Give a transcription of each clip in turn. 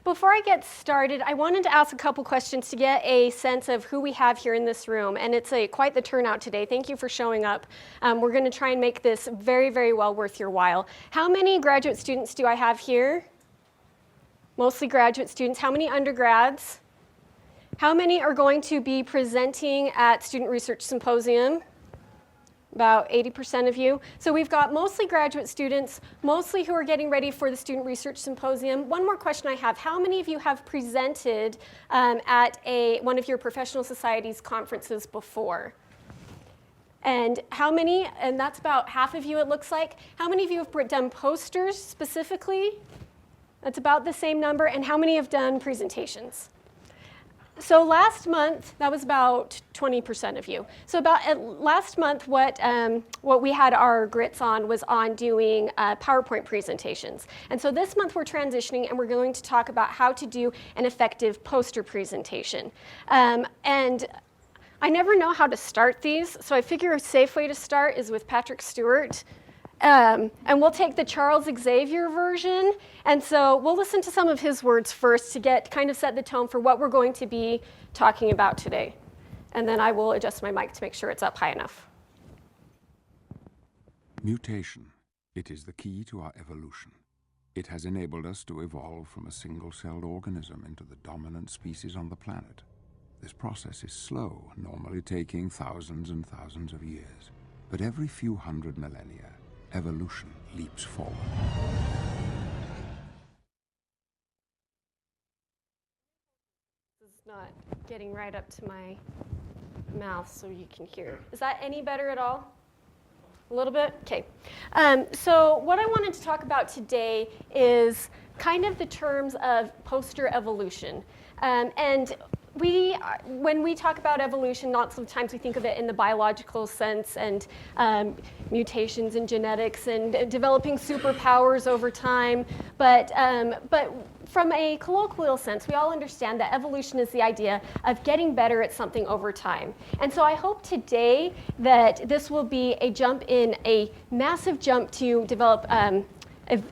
Before I get started, I wanted to ask a couple questions to get a sense of who we have here in this room. And it's quite the turnout today. Thank you for showing up. We're going to try and make this very, very well worth your while. How many graduate students do I have here? Mostly graduate students. How many undergrads? How many are going to be presenting at Student Research Symposium? About 80% of you. So we've got mostly graduate students, mostly who are getting ready for the Student Research Symposium. One more question I have. How many of you have presented at one of your professional societies conferences before? And how many, and that's about half of you it looks like, how many of you have done posters specifically? That's about the same number. And how many have done presentations? So last month, that was about 20% of you. So last month, what we had our grits on was on doing PowerPoint presentations. And so this month we're transitioning and we're going to talk about how to do an effective poster presentation. And I never know how to start these, so I figure a safe way to start is with Patrick Stewart. And we'll take the Charles Xavier version. And so we'll listen to some of his words first to kind of set the tone for what we're going to be talking about today. And then I will adjust my mic to make sure it's up high enough. Mutation. It is the key to our evolution. It has enabled us to evolve from a single-celled organism into the dominant species on the planet. This process is slow, normally taking thousands and thousands of years. But every few hundred millennia, evolution leaps forward. This is not getting right up to my mouth so you can hear. Is that any better at all? A little bit? Okay. So what I wanted to talk about today is kind of the terms of poster evolution. And when we talk about evolution, lots of times we think of it in the biological sense and mutations in genetics and developing superpowers over time. But from a colloquial sense, we all understand that evolution is the idea of getting better at something over time. And so I hope today that this will be a massive jump to develop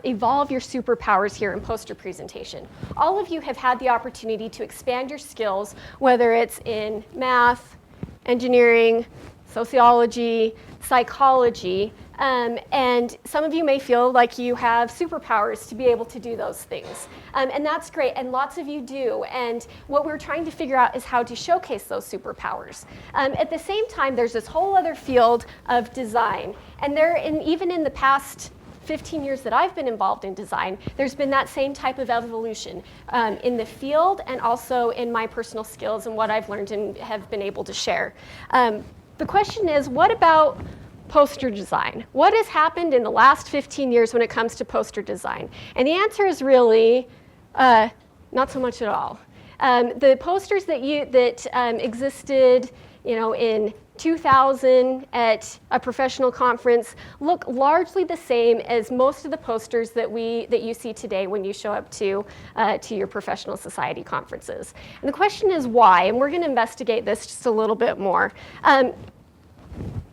evolve your superpowers here in poster presentation. All of you have had the opportunity to expand your skills, whether it's in math, engineering, sociology, psychology, and some of you may feel like you have superpowers to be able to do those things. And that's great, and lots of you do. And what we're trying to figure out is how to showcase those superpowers. At the same time, there's this whole other field of design. And even in the past 15 years that I've been involved in design, there's been that same type of evolution in the field and also in my personal skills and what I've learned and have been able to share. The question is, what about poster design? What has happened in the last 15 years when it comes to poster design? And the answer is really not so much at all. The posters that existed, in 2000 at a professional conference look largely the same as most of the posters that you see today when you show up to your professional society conferences. And the question is why, and we're going to investigate this just a little bit more.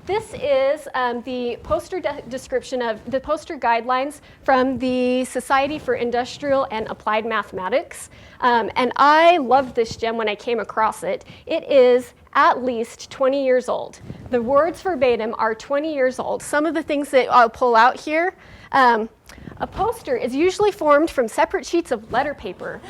This is the poster description of the poster guidelines from the Society for Industrial and Applied Mathematics. And I loved this gem when I came across it. It is at least 20 years old. The words verbatim are 20 years old. Some of the things that I'll pull out here, a poster is usually formed from separate sheets of letter paper,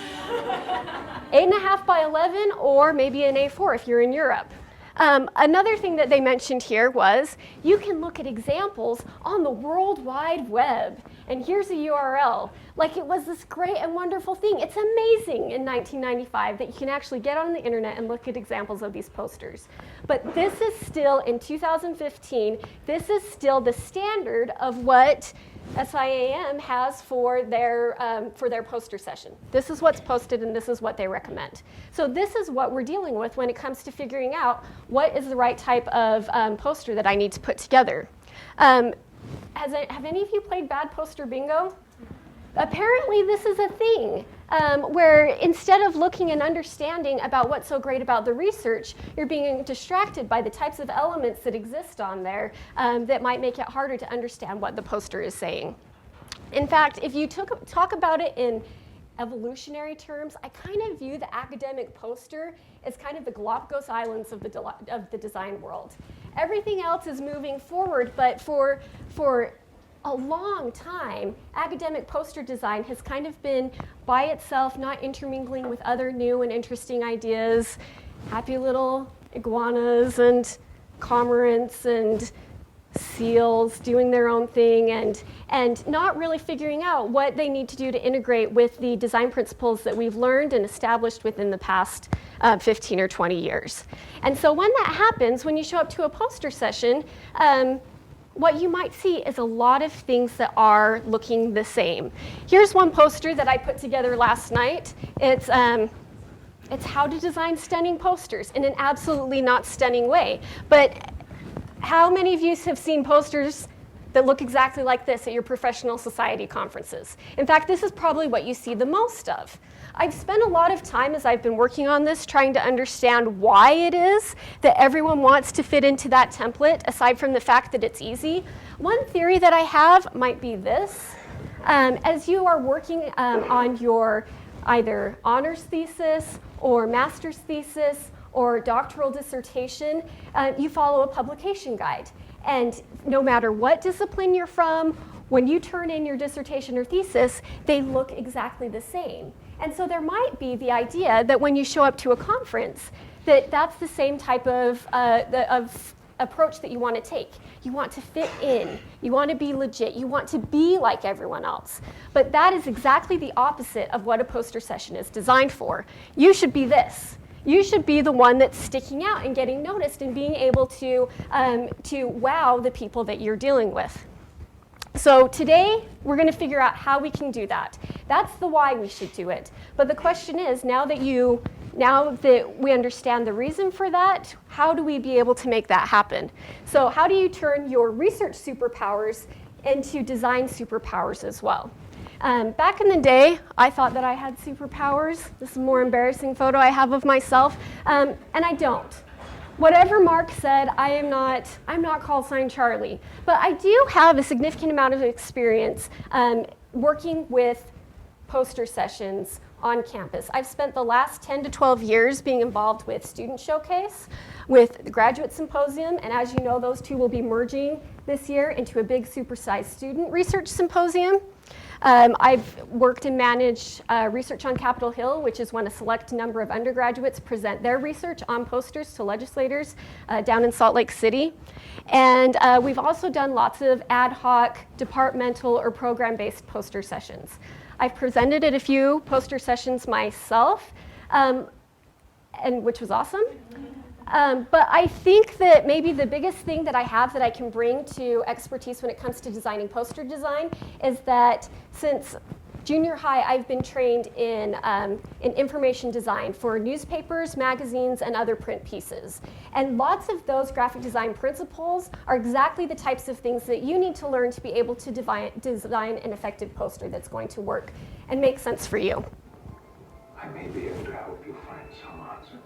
8.5 by 11, or maybe an A4 if you're in Europe. Another thing that they mentioned here was you can look at examples on the World Wide Web. And here's a URL. Like it was this great and wonderful thing. It's amazing in 1995 that you can actually get on the internet and look at examples of these posters. But this is still, in 2015, this is still the standard of what SIAM has for their poster session. This is what's posted and this is what they recommend. So this is what we're dealing with when it comes to figuring out what is the right type of poster that I need to put together. Have any of you played Bad Poster Bingo? Apparently this is a thing where instead of looking and understanding about what's so great about the research, you're being distracted by the types of elements that exist on there that might make it harder to understand what the poster is saying. In fact, if you talk about it in evolutionary terms, I kind of view the academic poster as kind of the Galapagos Islands of the design world. Everything else is moving forward, but for a long time, academic poster design has kind of been by itself, not intermingling with other new and interesting ideas, happy little iguanas and cormorants and seals doing their own thing, and not really figuring out what they need to do to integrate with the design principles that we've learned and established within the past 15 or 20 years. And so when that happens, when you show up to a poster session, what you might see is a lot of things that are looking the same. Here's one poster that I put together last night. It's how to design stunning posters in an absolutely not stunning way. But how many of you have seen posters that look exactly like this at your professional society conferences? In fact, this is probably what you see the most of. I've spent a lot of time as I've been working on this trying to understand why it is that everyone wants to fit into that template, aside from the fact that it's easy. One theory that I have might be this. As you are working on your either honors thesis or master's thesis or doctoral dissertation, you follow a publication guide. And no matter what discipline you're from, when you turn in your dissertation or thesis, they look exactly the same. And so there might be the idea that when you show up to a conference, that's the same type of approach that you want to take. You want to fit in. You want to be legit. You want to be like everyone else. But that is exactly the opposite of what a poster session is designed for. You should be this. You should be the one that's sticking out and getting noticed and being able to wow the people that you're dealing with. So today, we're going to figure out how we can do that. That's the why we should do it. But the question is, now that we understand the reason for that, how do we be able to make that happen? So how do you turn your research superpowers into design superpowers as well? Back in the day, I thought that I had superpowers. This is a more embarrassing photo I have of myself, and I don't. Whatever Mark said, I'm not call sign Charlie, but I do have a significant amount of experience working with poster sessions on campus. I've spent the last 10 to 12 years being involved with Student Showcase, with the Graduate Symposium, and as you know, those two will be merging this year into a big supersized student research symposium. I've worked and managed research on Capitol Hill, which is when a select number of undergraduates present their research on posters to legislators down in Salt Lake City. And we've also done lots of ad hoc, departmental, or program-based poster sessions. I've presented at a few poster sessions myself, and which was awesome. But I think that maybe the biggest thing that I have that I can bring to expertise when it comes to designing poster design is that since junior high, I've been trained in information design for newspapers, magazines, and other print pieces. And lots of those graphic design principles are exactly the types of things that you need to learn to be able to design an effective poster that's going to work and make sense for you. I may be able to help you find some answers.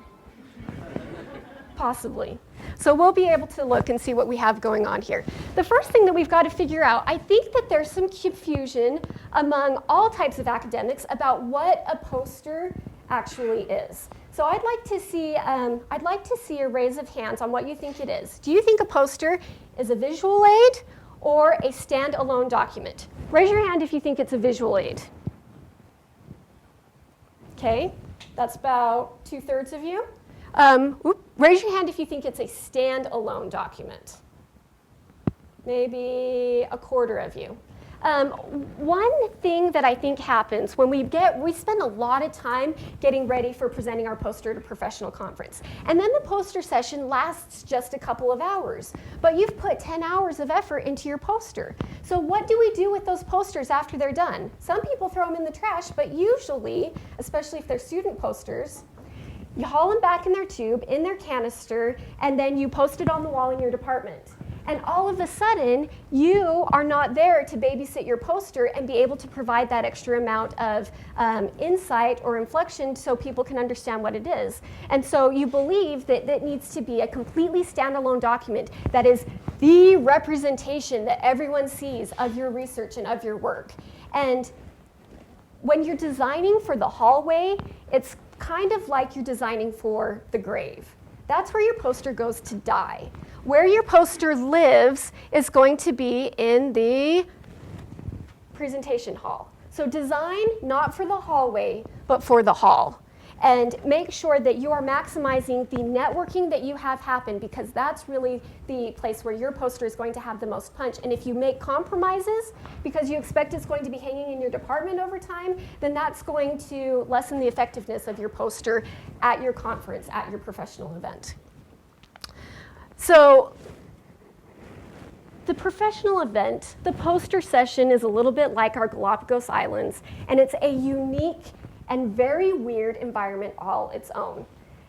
Possibly. So we'll be able to look and see what we have going on here. The first thing that we've got to figure out, I think that there's some confusion among all types of academics about what a poster actually is. So I'd like to see a raise of hands on what you think it is. Do you think a poster is a visual aid or a standalone document? Raise your hand if you think it's a visual aid. Okay, that's about 2/3 of you. Raise your hand if you think it's a standalone document. Maybe 1/4 of you. One thing that I think happens when we spend a lot of time getting ready for presenting our poster at a professional conference. And then the poster session lasts just a couple of hours, but you've put 10 hours of effort into your poster. So what do we do with those posters after they're done? Some people throw them in the trash, but usually, especially if they're student posters, you haul them back in their tube, in their canister, and then you post it on the wall in your department. And all of a sudden, you are not there to babysit your poster and be able to provide that extra amount of insight or inflection so people can understand what it is. And so you believe that it needs to be a completely standalone document that is the representation that everyone sees of your research and of your work. And when you're designing for the hallway, it's kind of like you're designing for the grave. That's where your poster goes to die. Where your poster lives is going to be in the presentation hall. So design not for the hallway, but for the hall. And make sure that you are maximizing the networking that you have happen, because that's really the place where your poster is going to have the most punch. And if you make compromises because you expect it's going to be hanging in your department over time, then that's going to lessen the effectiveness of your poster at your conference, at your professional event. So the professional event, the poster session, is a little bit like our Galapagos Islands, and it's a unique and very weird environment all its own.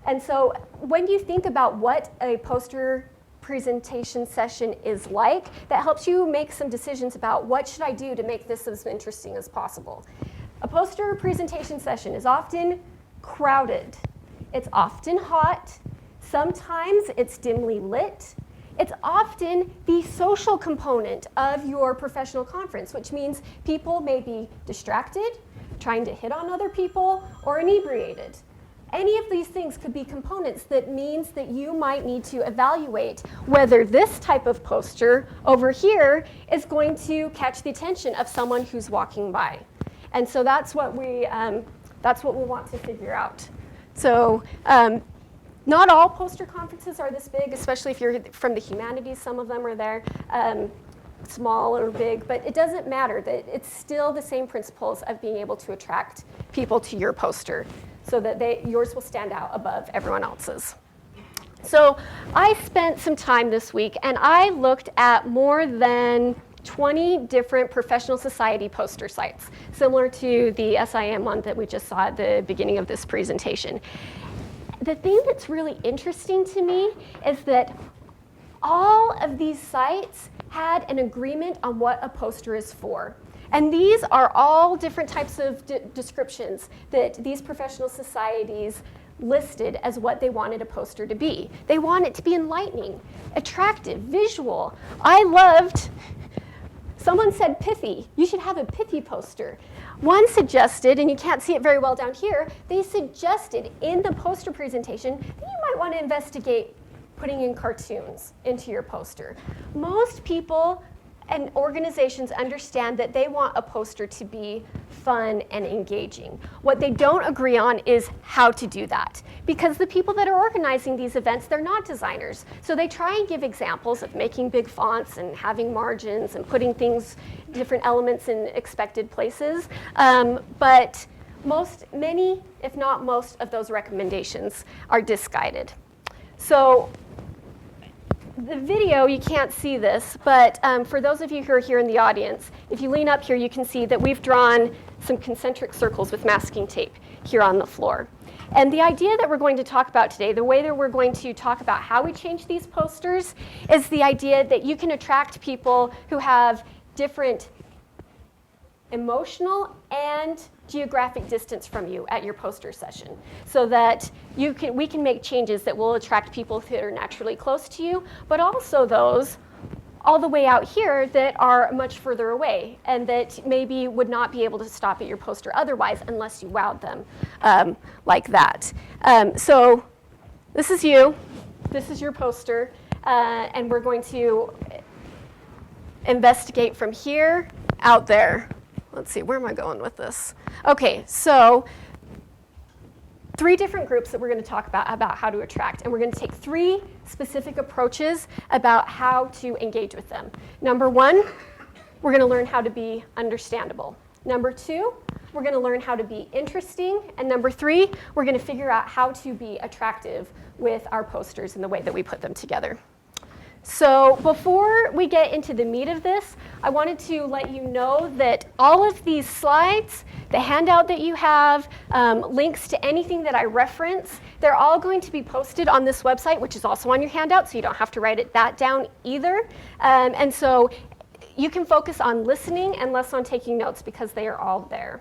And so when you think about what a poster presentation session is like, that helps you make some decisions about what should I do to make this as interesting as possible. A poster presentation session is often crowded. It's often hot. Sometimes it's dimly lit. It's often the social component of your professional conference, which means people may be distracted, trying to hit on other people, or inebriated. Any of these things could be components that means that you might need to evaluate whether this type of poster over here is going to catch the attention of someone who's walking by. And so that's what we want to figure out. So not all poster conferences are this big, especially if you're from the humanities. Some of them are there. Small or big, but it doesn't matter. That it's still the same principles of being able to attract people to your poster so that yours will stand out above everyone else's. So I spent some time this week and I looked at more than 20 different professional society poster sites, similar to the SIM one that we just saw at the beginning of this presentation. The thing that's really interesting to me is that all of these sites had an agreement on what a poster is for. And these are all different types of descriptions that these professional societies listed as what they wanted a poster to be. They want it to be enlightening, attractive, visual. Someone said pithy. You should have a pithy poster. One suggested, and you can't see it very well down here, they suggested in the poster presentation that you might want to investigate putting in cartoons into your poster. Most people and organizations understand that they want a poster to be fun and engaging. What they don't agree on is how to do that. Because the people that are organizing these events, they're not designers. So they try and give examples of making big fonts and having margins and putting different elements in expected places. But many, if not most, of those recommendations are disguided. So the video, you can't see this, but for those of you who are here in the audience, if you lean up here, you can see that we've drawn some concentric circles with masking tape here on the floor. And the idea that we're going to talk about today, the way that we're going to talk about how we change these posters, is the idea that you can attract people who have different emotional and geographic distance from you at your poster session, so that we can make changes that will attract people that are naturally close to you, but also those all the way out here that are much further away and that maybe would not be able to stop at your poster otherwise unless you wowed them like that. So this is you. This is your poster. And we're going to investigate from here out there. Let's see, where am I going with this? Okay, so 3 different groups that we're going to talk about how to attract. And we're going to take 3 specific approaches about how to engage with them. Number 1, we're going to learn how to be understandable. Number 2, we're going to learn how to be interesting. And number 3, we're going to figure out how to be attractive with our posters and the way that we put them together. So before we get into the meat of this, I wanted to let you know that all of these slides, the handout that you have, links to anything that I reference, they're all going to be posted on this website, which is also on your handout, so you don't have to write that down either. And so you can focus on listening and less on taking notes because they are all there.